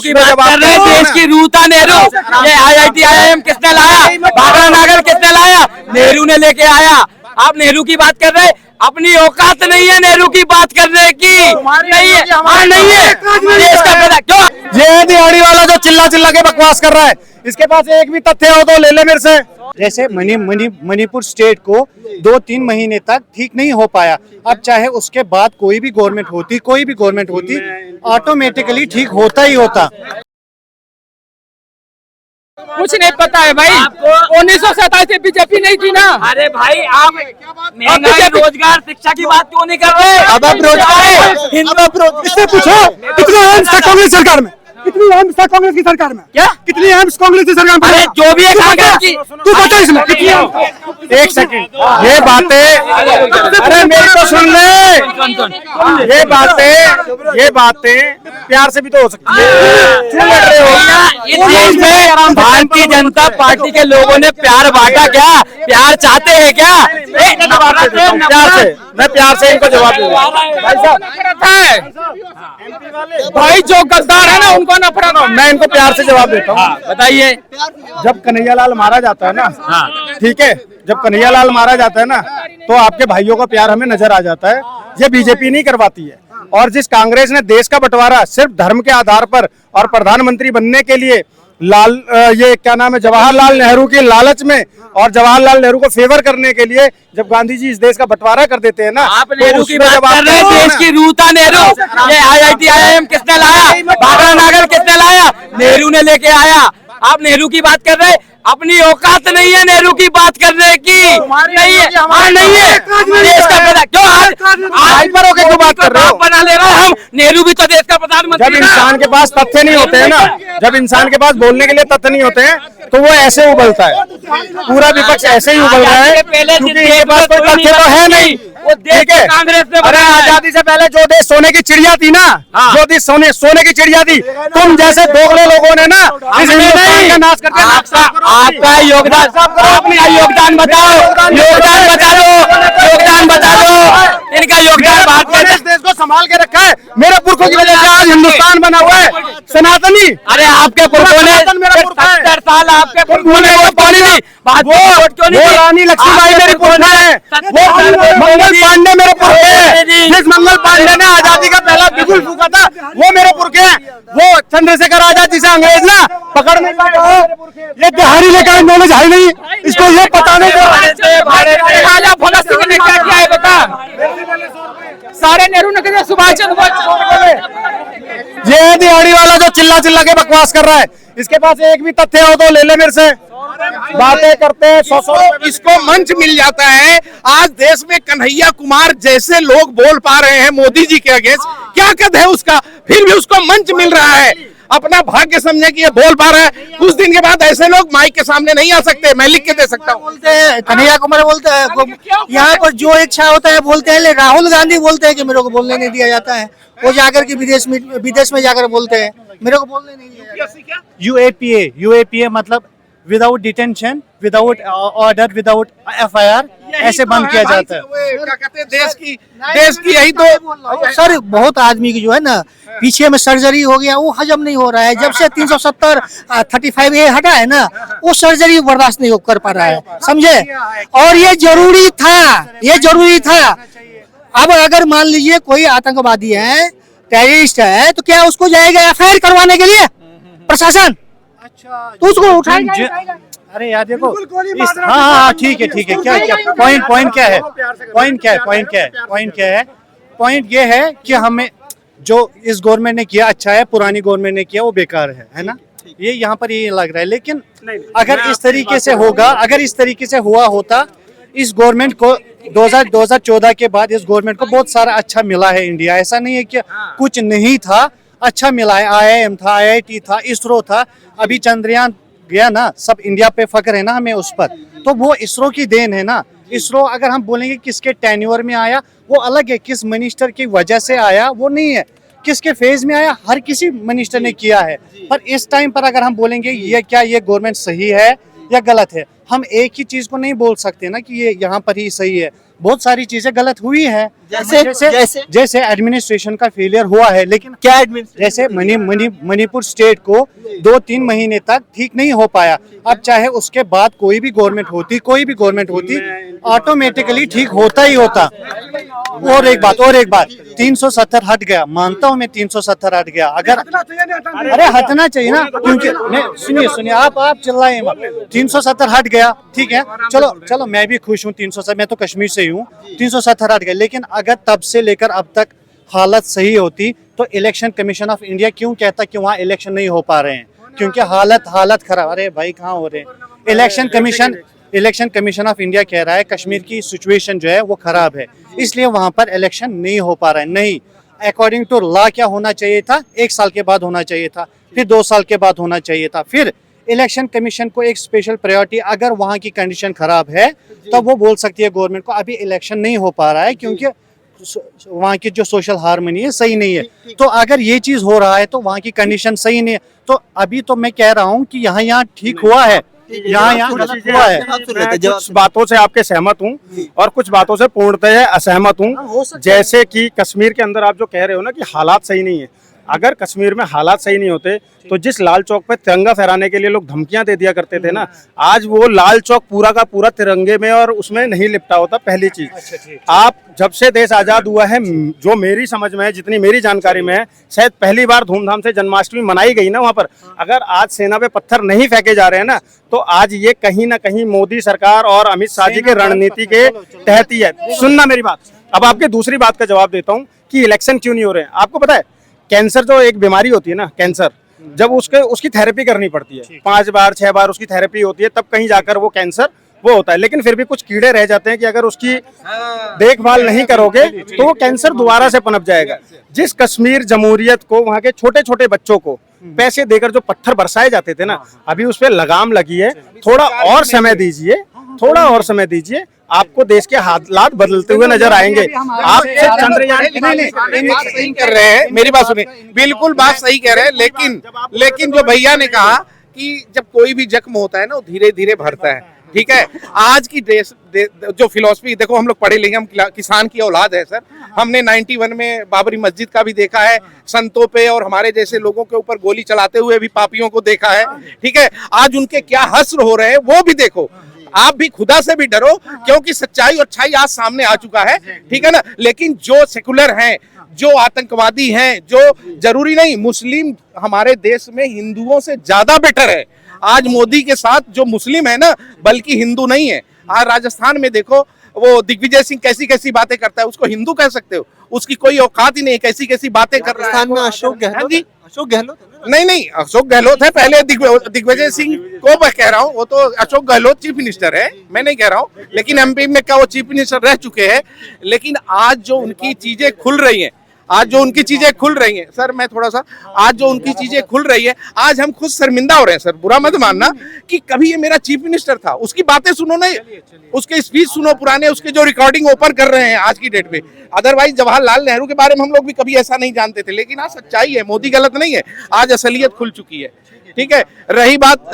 की बात कर रहे हैं, देश की रूह था नेहरू। ये IIT IIM किसने लाया? भागरा नागर किसने लाया? नेहरू ने लेके आया। आप नेहरू की बात कर रहे हैं, अपनी औकात नहीं है नेहरू की बात करने की। नहीं है, हाँ नहीं है। देश का पता क्यों? ये दिहाड़ी वाला जो चिल्ला चिल्ला के बकवास कर रहा है, इसके पास एक भी तथ्य हो तो ले ले मेरे से। जैसे मणिपुर स्टेट को 2-3 महीने तक ठीक नहीं हो पाया, अब चाहे उसके बाद कोई भी गवर्नमेंट होती ऑटोमेटिकली ठीक होता ही होता। कुछ नहीं पता है भाई, 1927 से बीजेपी नहीं थी ना। अरे भाई आप महंगाई, रोजगार, शिक्षा की बात क्यों नहीं कर रहे? अब रोजगार इससे पूछो कितने एम्स था कांग्रेस सरकार में, कितनी एम्स था कांग्रेस की सरकार में, क्या कितनी एम्स कांग्रेस की सरकार में? अरे जो भी है कांग्रेस की, तू बता इसमें कितनी। एक सेकंड, ये बातें अरे मेरे को सुन ले, ये बातें प्यार से भी तो हो सकती है। क्यों लड़ रहे हो? इस देश में भारतीय जनता पार्टी के लोगों ने प्यार बांटा क्या? प्यार चाहते हैं क्या? मैं प्यार से इनको जवाब दूंगा। भाई जो गद्दार है ना उनको नफरत हो। मैं इनको प्यार से जवाब देता हूँ। बताइए। जब कन्हैयालाल मारा जाता है ना, ठीक है, जब कन्हैयालाल मारा जाता है ना, तो आपके भाइयों का प्यार हमें नजर आ जाता है। ये बीजेपी नहीं करवाती है। और जिस कांग्रेस ने देश का बंटवारा सिर्फ धर्म के आधार पर और प्रधानमंत्री बनने के लिए ये क्या नाम है, जवाहरलाल नेहरू की लालच में और जवाहरलाल नेहरू को फेवर करने के लिए जब गांधी जी इस देश का बंटवारा कर देते हैं ना, आप नेहरू की बात कर रहे हैं, देश की रूह था नेहरू। ये IIT IIM किसने लाया? भागरा नागर किसने लाया? नेहरू ने लेके आया। आप नेहरू की बात कर रहे हैं, अपनी औकात नहीं है नेहरू की बात करने की। नहीं है, हाँ नहीं है। देश का पता क्यों? आज पर होकर क्यों बात कर रहे हो? बना ले रहे हैं हम। नेहरू भी तो देश का प्रधानमंत्री। जब इंसान के पास तथ्य नहीं होते हैं ना, जब इंसान के पास बोलने के लिए तथ्य नहीं होते हैं, तो वो ऐसे उबलता है। पूरा विपक्ष ऐसे ही उबल रहा है क्योंकि इनके पास कोई तथ्य तो है नहीं। वो देश ठीक है, कांग्रेस ने अरे आजादी से पहले जो देश सोने की चिड़िया थी ना, जो देश सोने की चिड़िया थी, तुम जैसे दोगले लोगों ने ना इस हिंदुस्तान का नाश करके आपका योगदान, अपना योगदान बताओ, योगदान बता दो। इनका योगदान भारतीय देश को संभाल के रखा है। मेरे पुरखों की वजह से आज हिंदुस्तान बना हुआ है। सनातनी, अरे आपके पुरखों ने 70 साल आपके पुरखों ने वोट क्यों नहीं दी? वो रानी लक्ष्मीबाई मेरे पुरखा है, वो मंगल पांडे मेरे पुरखे हैं। जिस मंगल पांडे ने आजादी का पहला बिगुल फूका था वो मेरे पुरखे हैं। वो चंद्रशेखर आजाद जिसे अंग्रेज ना पकड़ नहीं पाया, ये बिहारी लेकर नॉलेज है नहीं, इसको ये पता नहीं। राजा भगत सिंह ने क्या किया है बता? सारे नेहरू ने किया, सुभाष चंद्र बोस। ये दिहाड़ी वाला जो चिल्ला चिल्ला के बकवास कर रहा है, इसके पास एक भी तथ्य हो तो ले ले मेरे से। बातें करते हैं, इसको मंच मिल जाता है। आज देश में कन्हैया कुमार जैसे लोग बोल पा रहे हैं मोदी जी के अगेंस्ट, क्या कद है उसका, फिर भी उसको मंच मिल रहा है। अपना भाग्य समझे कि ये बोल पा रहा है। कुछ दिन के बाद ऐसे लोग माइक के सामने नहीं आ सकते, मैं लिख के दे सकता हूँ। बोलते हैं कन्हैया कुमार बोलते हैं, यहाँ पर जो इच्छा होता है बोलते हैं। राहुल गांधी बोलते हैं कि मेरे को बोलने नहीं दिया जाता है, वो जाकर के विदेश में जाकर बोलते हैं मेरे को बोलने नहीं दिया जाता। यूएपीए मतलब without detention, without order, without FIR ऐसे बंद किया जाता है। क्या कहते हैं, देश की यही तो सर बहुत आदमी की जो है ना पीछे में सर्जरी हो गया, वो हजम नहीं हो रहा है। जब से 370 35A हटा है ना, वो सर्जरी बर्दाश्त नहीं कर पा रहा है, समझे? और ये जरूरी था। अब अगर मान लीजिए कोई आतंकवादी है, टेररिस्ट है, तो क्या उसको जाएगा FIR करवाने के लिए प्रशासन? तो उसको उठाएगा। अरे यार देखो, हाँ ठीक है, क्या पॉइंट क्या है? पॉइंट ये है कि हमें जो इस गवर्नमेंट ने किया अच्छा है, पुरानी गवर्नमेंट ने किया वो बेकार है ना? ये यहाँ पर ये लग रहा है। लेकिन अगर इस तरीके से होगा, अगर इस तरीके से हुआ होता, इस गवर्नमेंट को 2014 के बाद इस गवर्नमेंट को बहुत सारा अच्छा मिला है। इंडिया ऐसा नहीं है कि कुछ नहीं था, अच्छा मिला है। IIM था, IIT था, इसरो था, अभी चंद्रयान गया ना, सब इंडिया पे फख्र है ना हमें उस पर, तो वो इसरो की देन है ना। इसरो अगर हम बोलेंगे किसके टेन्योर में आया वो अलग है, किस मिनिस्टर की वजह से आया वो नहीं है, किसके फेज में आया हर किसी मिनिस्टर ने किया है। पर इस टाइम पर अगर हम बोलेंगे ये क्या ये गवर्नमेंट सही है या गलत है। हम एक ही चीज को नहीं बोल सकते ना कि ये यहाँ पर ही सही है, बहुत सारी चीजें गलत हुई है। जैसे एडमिनिस्ट्रेशन का फेलियर हुआ है, लेकिन क्या जैसे मणिपुर स्टेट को 2-3 महीने तक ठीक नहीं हो पाया। अब चाहे उसके बाद कोई भी गवर्नमेंट होती ऑटोमेटिकली ठीक होता ही होता। और एक बात 370 हट गया, मानता हूँ मैं 370 हट गया। अगर अरे हटना चाहिए ना, क्योंकि सुनिए आप चिल्लाए मत। 370 हट गया, ठीक है, चलो मैं भी खुश हूँ। 370, मैं तो कश्मीर से ही हूँ, 370 हट गया। लेकिन अगर तब से लेकर अब तक हालत सही होती तो इलेक्शन कमीशन ऑफ इंडिया क्यों कहता कि वहाँ इलेक्शन नहीं हो पा रहे हैं? क्योंकि हालत खराब। अरे भाई कहाँ हो रहे हैं? इलेक्शन कमीशन ऑफ इंडिया कह रहा है कश्मीर की सिचुएशन जो है वो खराब है, इसलिए वहां पर इलेक्शन नहीं हो पा रहा है। नहीं, अकॉर्डिंग टू लॉ क्या होना चाहिए था? 1 साल के बाद होना चाहिए था, फिर 2 साल के बाद होना चाहिए था। फिर इलेक्शन कमीशन को एक स्पेशल प्रायोरिटी, अगर वहां की कंडीशन खराब है तब वो बोल सकती है गवर्नमेंट को अभी इलेक्शन नहीं हो पा रहा है क्योंकि वहाँ की जो सोशल हार्मनी है सही नहीं है। तो अगर ये चीज हो रहा है तो वहाँ की कंडीशन सही नहीं है। तो अभी तो मैं कह रहा हूँ कि यहाँ ठीक हुआ है, यहाँ गलत हुआ है। मैं कुछ बातों से आपके सहमत हूँ और कुछ बातों से पूर्णतः असहमत हूँ। जैसे कि कश्मीर के अंदर आप जो कह रहे हो ना कि हालात सही नहीं है, अगर कश्मीर में हालात सही नहीं होते तो जिस लाल चौक पे तिरंगा फहराने के लिए लोग धमकियां दे दिया करते थे ना, आज वो लाल चौक पूरा का पूरा तिरंगे में और उसमें नहीं लिपटा होता। पहली चीज, आप जब से देश आजाद हुआ है, जो मेरी समझ में है, जितनी मेरी जानकारी में है, शायद पहली बार धूमधाम से जन्माष्टमी मनाई गई ना वहाँ पर। अगर आज सेना पे पत्थर नहीं फेंके जा रहे हैं ना, तो आज ये कहीं ना कहीं मोदी सरकार और अमित शाह जी के रणनीति के तहत ही है। सुनना मेरी बात। अब आपके दूसरी बात का जवाब देता हूँ कि इलेक्शन क्यों नहीं हो रहे हैं। आपको पता है कैंसर जो एक बीमारी होती है ना, कैंसर, जब उसकी थेरेपी करनी पड़ती है, 5 बार 6 बार उसकी थेरेपी होती है, तब कहीं जाकर वो कैंसर वो होता है। लेकिन फिर भी कुछ कीड़े रह जाते हैं कि अगर उसकी देखभाल नहीं करोगे तो वो कैंसर दोबारा से पनप जाएगा। जिस कश्मीर जमहूरियत को, वहाँ के छोटे छोटे बच्चों को पैसे देकर जो पत्थर बरसाए जाते थे ना, अभी उस पर लगाम लगी है। थोड़ा और समय दीजिए, आपको देश के हालात बदलते हुए नजर आएंगे। आप चंद्रयान सही कर रहे हैं, मेरी बात सुनिए, बिल्कुल बात सही कह रहे हैं। लेकिन जो भैया ने कहा कि जब कोई भी जख्म होता है ना, वो धीरे धीरे भरता है। ठीक है, आज की जो फिलॉसफी देखो, हम लोग पढ़े लिखे, हम किसान की औलाद है सर। हमने 91 में बाबरी मस्जिद का भी देखा है, संतों पे और हमारे जैसे लोगों के ऊपर गोली चलाते हुए भी पापियों को देखा है। ठीक है, आज उनके क्या हश्र हो रहे हैं वो भी देखो। आप भी खुदा से भी डरो, क्योंकि सच्चाई और अच्छाई आज सामने आ चुका है। ठीक है ना। लेकिन जो सेकुलर हैं, जो आतंकवादी हैं, जो जरूरी नहीं, मुस्लिम हमारे देश में हिंदुओं से ज्यादा बेटर है। आज मोदी के साथ जो मुस्लिम है ना, बल्कि हिंदू नहीं है। आज राजस्थान में देखो, वो दिग्विजय सिंह कैसी कैसी बातें करता है, उसको हिंदू कह सकते हो? उसकी कोई औकात ही नहीं, कैसी कैसी बातें कर रहा है। अशोक गहलोत नहीं, अशोक गहलोत है। पहले दिग्विजय सिंह को मैं कह रहा हूँ, वो तो अशोक गहलोत चीफ मिनिस्टर है, मैं नहीं कह रहा हूँ। लेकिन एमपी में क्या वो चीफ मिनिस्टर रह चुके हैं। लेकिन आज जो उनकी चीजें खुल रही हैं, सर मैं थोड़ा सा, आज जो उनकी चीजें खुल रही है, आज हम खुद शर्मिंदा हो रहे हैं सर। बुरा मत मानना कि कभी ये मेरा चीफ मिनिस्टर था, उसकी बातें सुनो ना, उसके स्पीच सुनो पुराने, उसके जो रिकॉर्डिंग ओपन कर रहे हैं आज की डेट में। अदरवाइज जवाहरलाल नेहरू के बारे में हम लोग भी कभी ऐसा नहीं जानते थे। लेकिन आज सच्चाई है, मोदी गलत नहीं है, आज असलियत खुल चुकी है। ठीक है, रही बात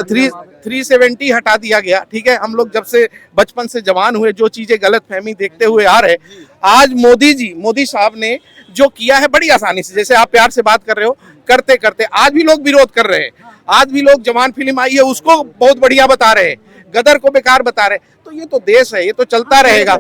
370 हटा दिया गया। ठीक है, हम लोग जब से बचपन से जवान हुए, जो चीजें गलत फहमी देखते हुए आ रहे, आज मोदी साहब ने जो किया है बड़ी आसानी से, जैसे आप प्यार से बात कर रहे हो, करते करते आज भी लोग विरोध कर रहे हैं। आज भी लोग जवान फिल्म आई है उसको बहुत बढ़िया बता रहे हैं, गदर को बेकार बता रहे हैं। तो ये तो देश है, ये तो चलता रहेगा।